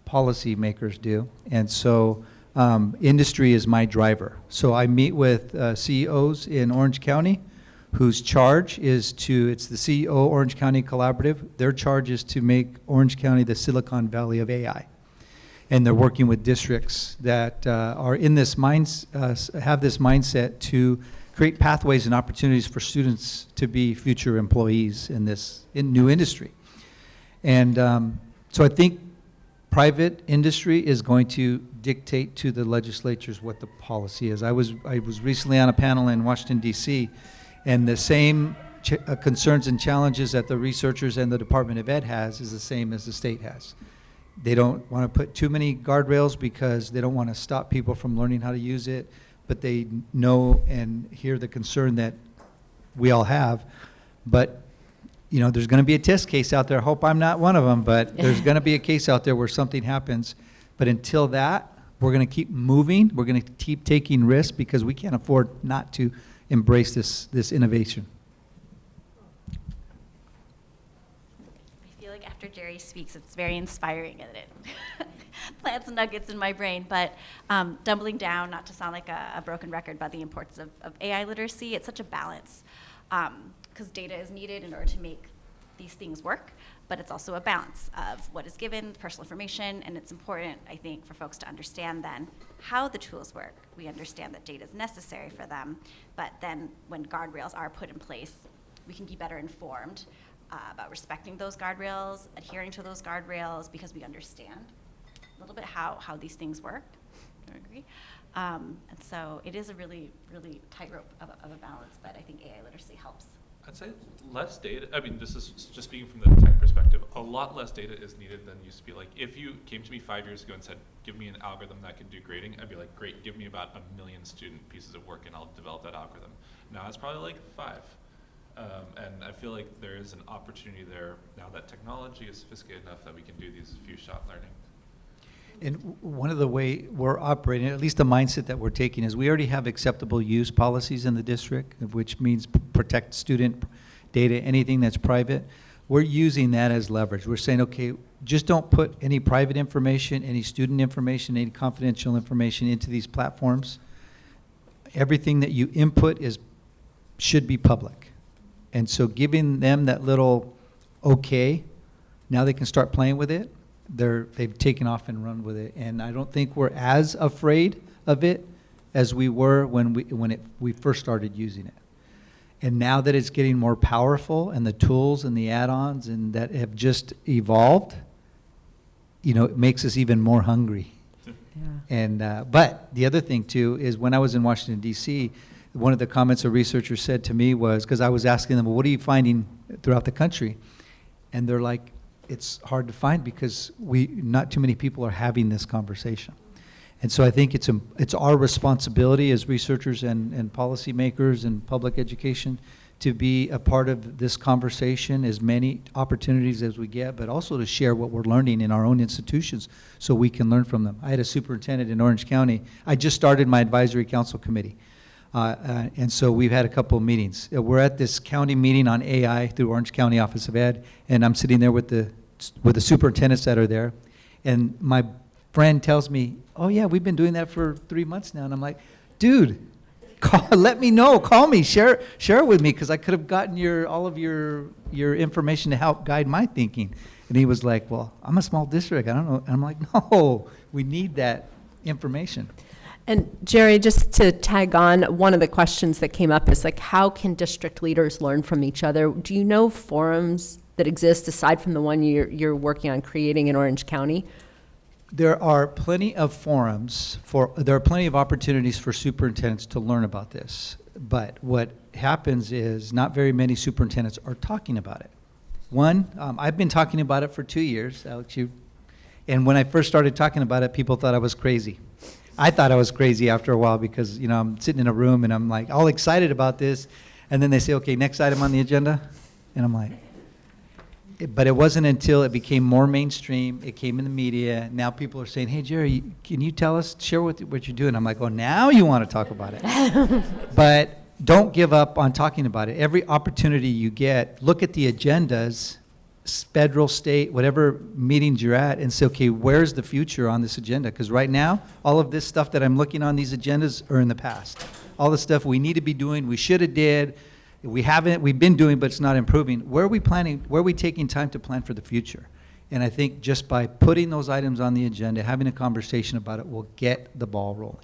policymakers do. And so industry is my driver. So I meet with CEOs in Orange County, whose charge is it's the CEO Orange County Collaborative. Their charge is to make Orange County the Silicon Valley of AI. And they're working with districts that are in this have this mindset to create pathways and opportunities for students to be future employees in new industry. And so I think private industry is going to dictate to the legislatures what the policy is. I was recently on a panel in Washington, D.C., and the same concerns and challenges that the researchers and the Department of Ed has is the same as the state has. They don't want to put too many guardrails because they don't want to stop people from learning how to use it, but they know and hear the concern that we all have. But there's going to be a test case out there. I hope I'm not one of them, but there's going to be a case out there where something happens. But until that, we're going to keep moving. We're going to keep taking risks, because we can't afford not to embrace this innovation. I feel like after Jerry speaks, it's very inspiring, and it plants nuggets in my brain. But doubling down, not to sound like a broken record about the importance of AI literacy, it's such a balance, because data is needed in order to make these things work, but it's also a balance of what is given, personal information, and it's important, I think, for folks to understand then how the tools work. We understand that data is necessary for them, but then when guardrails are put in place, we can be better informed about respecting those guardrails, adhering to those guardrails, because we understand a little bit how these things work. Do you agree? And so it is a really, really tightrope of a balance, but I think AI literacy helps. I'd say less data. I mean, this is just speaking from the tech perspective. A lot less data is needed than used to be. Like, if you came to me 5 years ago and said, give me an algorithm that can do grading, I'd be like, great, give me about 1 million student pieces of work and I'll develop that algorithm. Now it's probably like 5. And I feel like there is an opportunity there now that technology is sophisticated enough that we can do these few-shot learning. And one of the way we're operating, at least the mindset that we're taking, is we already have acceptable use policies in the district, which means protect student data, anything that's private, we're using that as leverage. We're saying, okay, just don't put any private information, any student information, any confidential information into these platforms. Everything that you input should be public. And so giving them that little okay, now they can start playing with it. They've taken off and run with it. And I don't think we're as afraid of it as we were when we first started using it. And now that it's getting more powerful, and the tools and the add-ons and that have just evolved, it makes us even more hungry. Yeah. And but the other thing too is, when I was in Washington D.C., one of the comments a researcher said to me was, because I was asking them, well, what are you finding throughout the country? And they're like, it's hard to find because not too many people are having this conversation. And so I think it's our responsibility as researchers and policymakers and public education to be a part of this conversation, as many opportunities as we get, but also to share what we're learning in our own institutions so we can learn from them. I had a superintendent in Orange County. I just started my advisory council committee. And so we've had a couple of meetings. We're at this county meeting on AI through Orange County Office of Ed, and I'm sitting there with the superintendents that are there. And my friend tells me, oh yeah, we've been doing that for 3 months now. And I'm like, dude, let me know, call me, share it with me, because I could have gotten all of your information to help guide my thinking. And he was like, well, I'm a small district, I don't know. And I'm like, no, we need that information. And Jerry, just to tag on, one of the questions that came up is like, how can district leaders learn from each other? Do you know forums that exist aside from the one you're working on creating in Orange County? There are plenty of forums there are plenty of opportunities for superintendents to learn about this. But what happens is not very many superintendents are talking about it. One, I've been talking about it for 2 years, Alex. And when I first started talking about it, people thought I was crazy. I thought I was crazy after a while because, I'm sitting in a room and I'm like all excited about this. And then they say, okay, next item on the agenda. And I'm like, but it wasn't until it became more mainstream, it came in the media. Now people are saying, hey, Jerry, can you share what you're doing? I'm like, oh, now you want to talk about it. But don't give up on talking about it. Every opportunity you get, look at the agendas, federal, state, whatever meetings you're at, and say, okay, where's the future on this agenda? Because right now, all of this stuff that I'm looking on these agendas are in the past. All the stuff we need to be doing, we should have did, we've been doing, but it's not improving. Where are we planning, where are we taking time to plan for the future? And I think just by putting those items on the agenda, having a conversation about it, will get the ball rolling.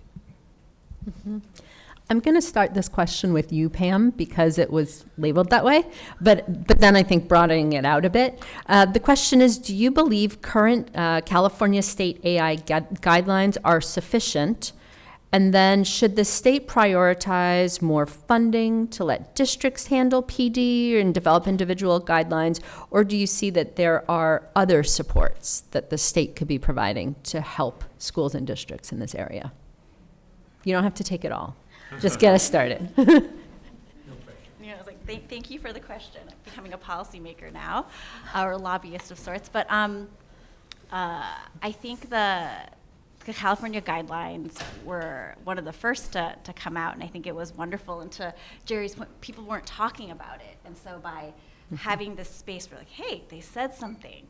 Mm-hmm. I'm going to start this question with you, Pam, because it was labeled that way, but then I think broadening it out a bit. The question is, do you believe current California state AI guidelines are sufficient? And then should the state prioritize more funding to let districts handle PD and develop individual guidelines? Or do you see that there are other supports that the state could be providing to help schools and districts in this area? You don't have to take it all. Just get us started. I was like, thank you for the question. I'm becoming a policymaker now, or a lobbyist of sorts. But I think the California guidelines were one of the first to come out, and I think it was wonderful. And to Jerry's point, people weren't talking about it. And so by having this space where, like, hey, they said something's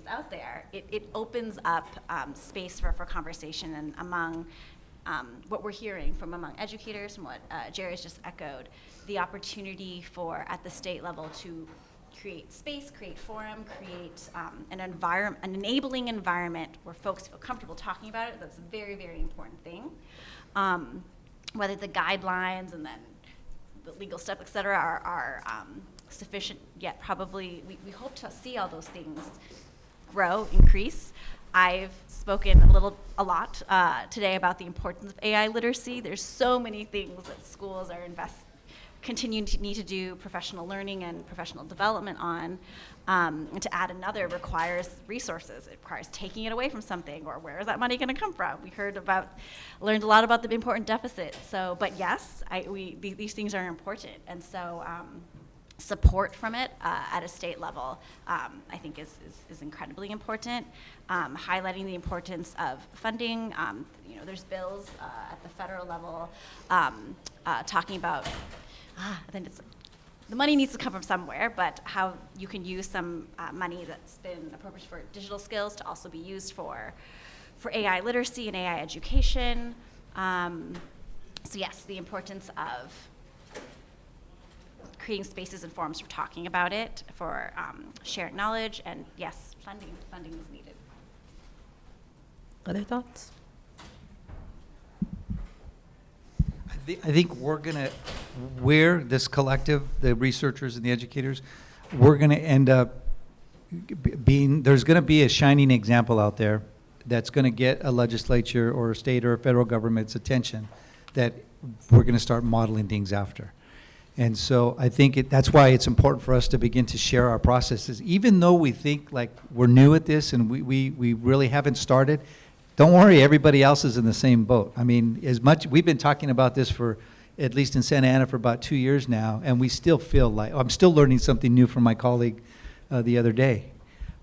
out there, it opens up space for conversation and among what we're hearing from among educators and what Jerry's just echoed, the opportunity for, at the state level, to create space, create forum, create an enabling environment where folks feel comfortable talking about it. That's a very, very important thing. Whether the guidelines and then the legal step, et cetera, are sufficient yet, probably we hope to see all those things grow, increase. I've spoken a lot today about the importance of AI literacy. There's so many things that schools are continuing to need to do professional learning and professional development on. And to add another requires resources. It requires taking it away from something, or where is that money going to come from? We learned a lot about the important deficit. So, but yes, these things are important. And so, support from it at a state level, I think is incredibly important. Highlighting the importance of funding. There's bills at the federal level talking about. Then it's the money needs to come from somewhere, but how you can use some money that's been appropriated for digital skills to also be used for AI literacy and AI education. So yes, the importance of creating spaces and forums for talking about it, for sharing knowledge, and yes, funding is needed. Other thoughts? I think we're this collective, the researchers and the educators, we're gonna end up there's gonna be a shining example out there that's gonna get a legislature or a state or a federal government's attention that we're gonna start modeling things after. And so I think that's why it's important for us to begin to share our processes. Even though we think like we're new at this and we really haven't started, don't worry, everybody else is in the same boat. I mean, we've been talking about this for, at least in Santa Ana, for about 2 years now, and we still feel like, I'm still learning something new from my colleague the other day.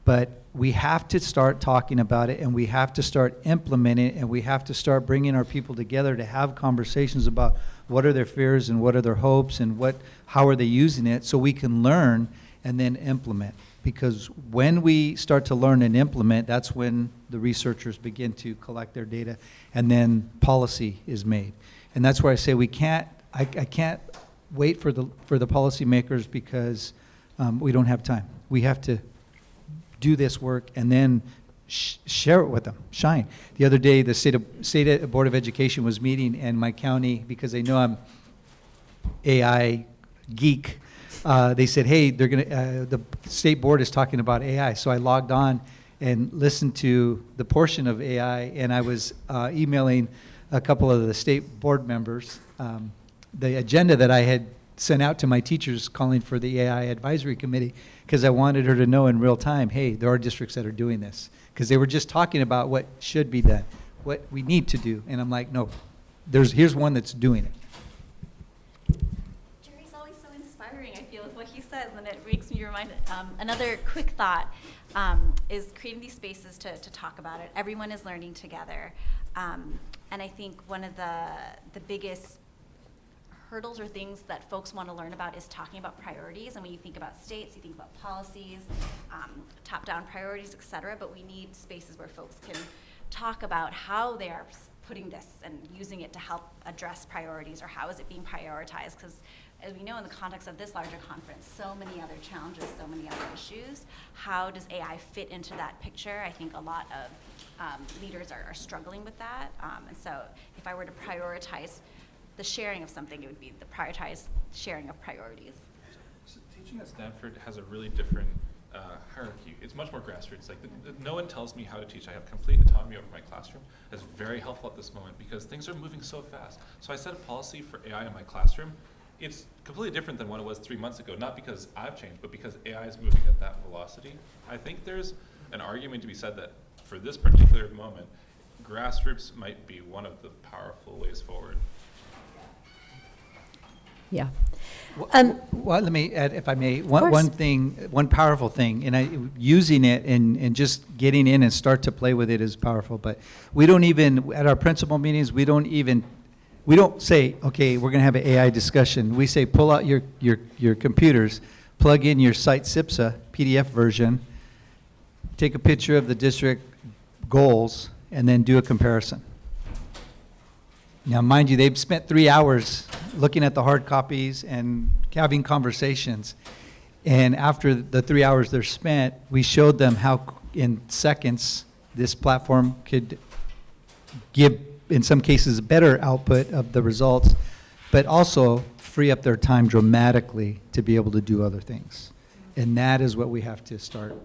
But we have to start talking about it, and we have to start implementing it, and we have to start bringing our people together to have conversations about what are their fears and what are their hopes and how are they using it, so we can learn and then implement. Because when we start to learn and implement, that's when the researchers begin to collect their data, and then policy is made. And that's where I say I can't wait for the policymakers, because we don't have time. We have to do this work and then share it with them, shine. The other day, the State Board of Education was meeting, and my county, because they know I'm AI geek, they said, hey, they're gonna, the state board is talking about AI. So I logged on and listened to the portion of AI, and I was emailing a couple of the state board members the agenda that I had sent out to my teachers calling for the AI advisory committee, because I wanted her to know in real time, hey, there are districts that are doing this. Because they were just talking about what should be done, what we need to do. And I'm like, no, here's one that's doing it. Jerry's always so inspiring, I feel, with what he says, and it makes me reminded. Another quick thought is creating these spaces to talk about it. Everyone is learning together. And I think one of the biggest hurdles or things that folks want to learn about is talking about priorities. And when you think about states, you think about policies, top-down priorities, et cetera. But we need spaces where folks can talk about how they are putting this and using it to help address priorities, or how is it being prioritized. Because as we know, in the context of this larger conference, so many other challenges, so many other issues. How does AI fit into that picture? I think a lot of leaders are struggling with that. And so if I were to prioritize the sharing of something, it would be the prioritized sharing of priorities. So teaching at Stanford has a really different hierarchy. It's much more grassroots. Like, no one tells me how to teach. I have complete autonomy over my classroom. That's very helpful at this moment, because things are moving so fast. So I set a policy for AI in my classroom. It's completely different than what it was 3 months ago, not because I've changed, but because AI is moving at that velocity. I think there's an argument to be said that for this particular moment, grassroots might be one of the powerful ways forward. Yeah. Well, let me add, if I may, one powerful thing, and using it and just getting in and start to play with it is powerful. But we don't even, at our principal meetings, we don't say, okay, we're going to have an AI discussion. We say, pull out your computers, plug in your site SIPSA PDF version, take a picture of the district goals, and then do a comparison. Now, mind you, they've spent 3 hours looking at the hard copies and having conversations. And after the 3 hours they're spent, we showed them how in seconds this platform could give, in some cases, better output of the results, but also free up their time dramatically to be able to do other things. And that is what we have to start.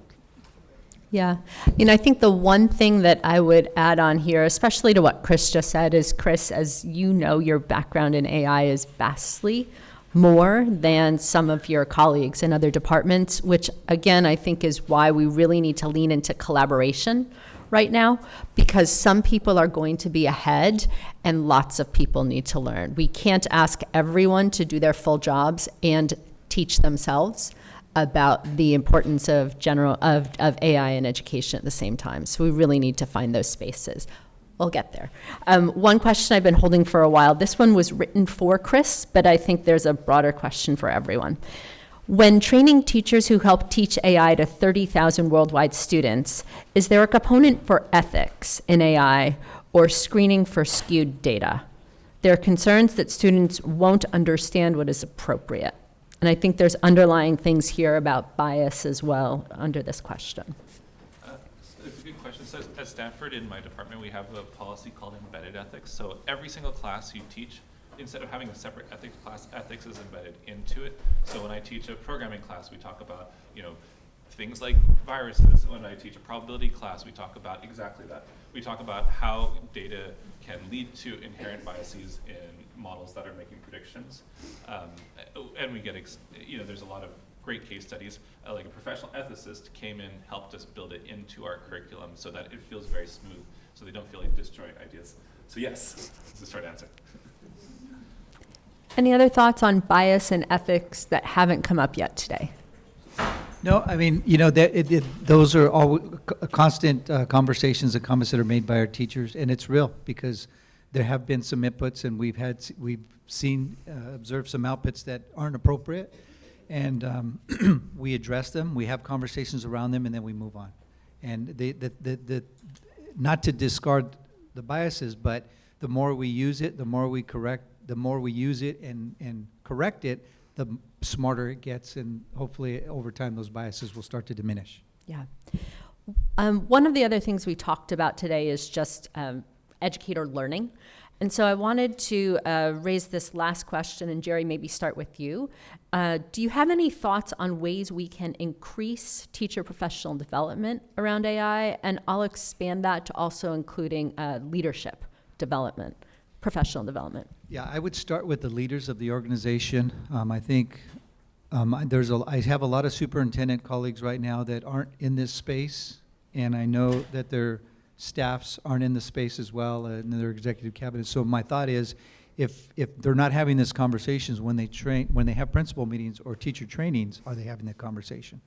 Yeah, I think the one thing that I would add on here, especially to what Chris just said, is, Chris, as you know, your background in AI is vastly more than some of your colleagues in other departments, which again, I think is why we really need to lean into collaboration right now, because some people are going to be ahead and lots of people need to learn. We can't ask everyone to do their full jobs and teach themselves about the importance of AI in education at the same time. So we really need to find those spaces. We'll get there. One question I've been holding for a while. This one was written for Chris, but I think there's a broader question for everyone. When training teachers who help teach AI to 30,000 worldwide students, is there a component for ethics in AI or screening for skewed data? There are concerns that students won't understand what is appropriate. And I think there's underlying things here about bias as well under this question. It's a good question. So at Stanford, in my department, we have a policy called embedded ethics. So every single class you teach, instead of having a separate ethics class, ethics is embedded into it. So when I teach a programming class, we talk about, things like viruses. When I teach a probability class, we talk about exactly that. We talk about how data can lead to inherent biases in models that are making predictions. And we get, there's a lot of great case studies. Like a professional ethicist came in, helped us build it into our curriculum so that it feels very smooth, so they don't feel like disjoint ideas. So yes, it's a short answer. Any other thoughts on bias and ethics that haven't come up yet today? No, I mean, those are all constant conversations and comments that are made by our teachers, and it's real because there have been some inputs, and we've observed some outputs that aren't appropriate, and we address them. We have conversations around them, and then we move on. And not to discard the biases, but the more we use it, the more we use it and correct it, the smarter it gets, and hopefully over time those biases will start to diminish. Yeah. One of the other things we talked about today is just educator learning. And so I wanted to raise this last question, and Jerry, maybe start with you. Do you have any thoughts on ways we can increase teacher professional development around AI? And I'll expand that to also including leadership development, professional development. Yeah, I would start with the leaders of the organization. I think I have a lot of superintendent colleagues right now that aren't in this space, and I know that their staffs aren't in the space as well, and their executive cabinet. So my thought is, if they're not having these conversations when they have principal meetings or teacher trainings, are they having that conversation?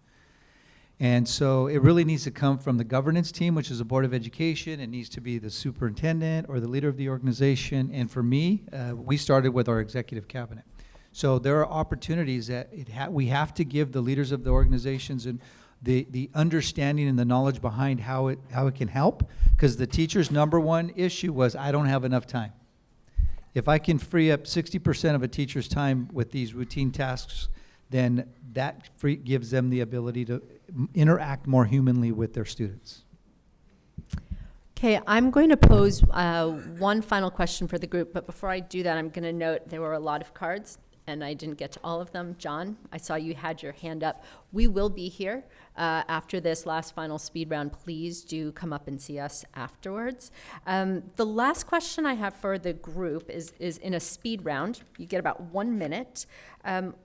And so it really needs to come from the governance team, which is the Board of Education. It needs to be the superintendent or the leader of the organization. And for me, we started with our executive cabinet. So there are opportunities that we have to give the leaders of the organizations and the understanding and the knowledge behind how it can help. Because the teacher's number one issue was, I don't have enough time. If I can free up 60% of a teacher's time with these routine tasks, then that gives them the ability to interact more humanly with their students. Okay, I'm going to pose one final question for the group, but before I do that, I'm going to note there were a lot of cards, and I didn't get to all of them. John, I saw you had your hand up. We will be here after this last final speed round. Please do come up and see us afterwards. The last question I have for the group is in a speed round. You get about 1 minute.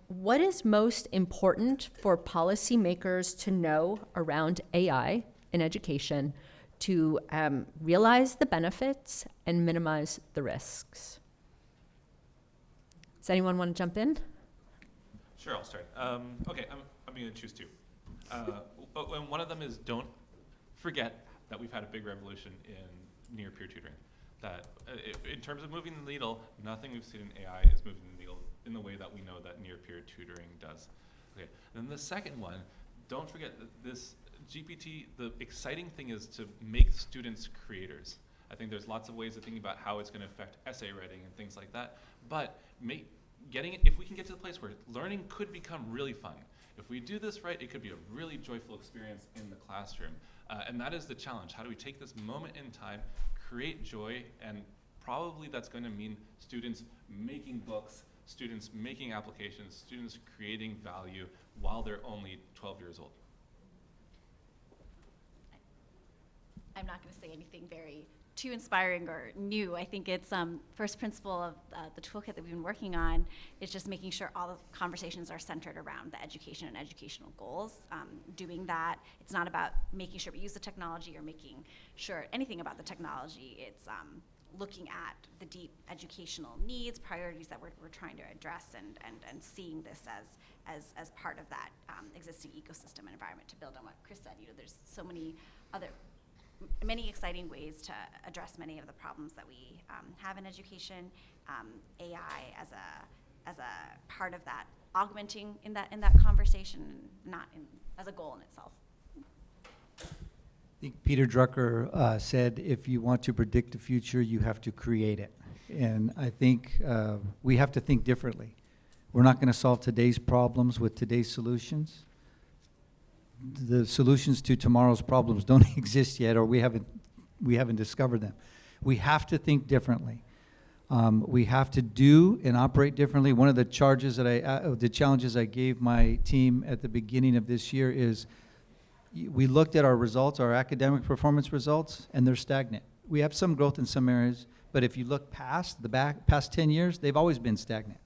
What is most important for policymakers to know around AI in education to realize the benefits and minimize the risks? Does anyone want to jump in? Sure, I'll start. Okay, I'm going to choose two. And one of them is, don't forget that we've had a big revolution in near-peer tutoring. That in terms of moving the needle, nothing we've seen in AI is moving the needle in the way that we know that near-peer tutoring does. Okay, and then the second one, don't forget that this GPT, the exciting thing is to make students creators. I think there's lots of ways of thinking about how it's going to affect essay writing and things like that. But if we can get to the place where learning could become really fun, if we do this right, it could be a really joyful experience in the classroom. And that is the challenge. How do we take this moment in time, create joy, and probably that's going to mean students making books, students making applications, students creating value while they're only 12 years old. I'm not going to say anything very too inspiring or new. I think it's first principle of the toolkit that we've been working on is just making sure all the conversations are centered around the education and educational goals. Doing that, it's not about making sure we use the technology or making sure anything about the technology. It's looking at the deep educational needs, priorities that we're trying to address, and seeing this as part of that existing ecosystem and environment. To build on what Chris said, there's so many other many exciting ways to address many of the problems that we have in education. AI as a part of that, augmenting in that conversation, not as a goal in itself. I think Peter Drucker said, if you want to predict the future, you have to create it. And I think we have to think differently. We're not going to solve today's problems with today's solutions. The solutions to tomorrow's problems don't exist yet, or we haven't discovered them. We have to think differently. We have to do and operate differently. One of the the challenges I gave my team at the beginning of this year is we looked at our results, our academic performance results, and they're stagnant. We have some growth in some areas, but if you look past 10 years, they've always been stagnant.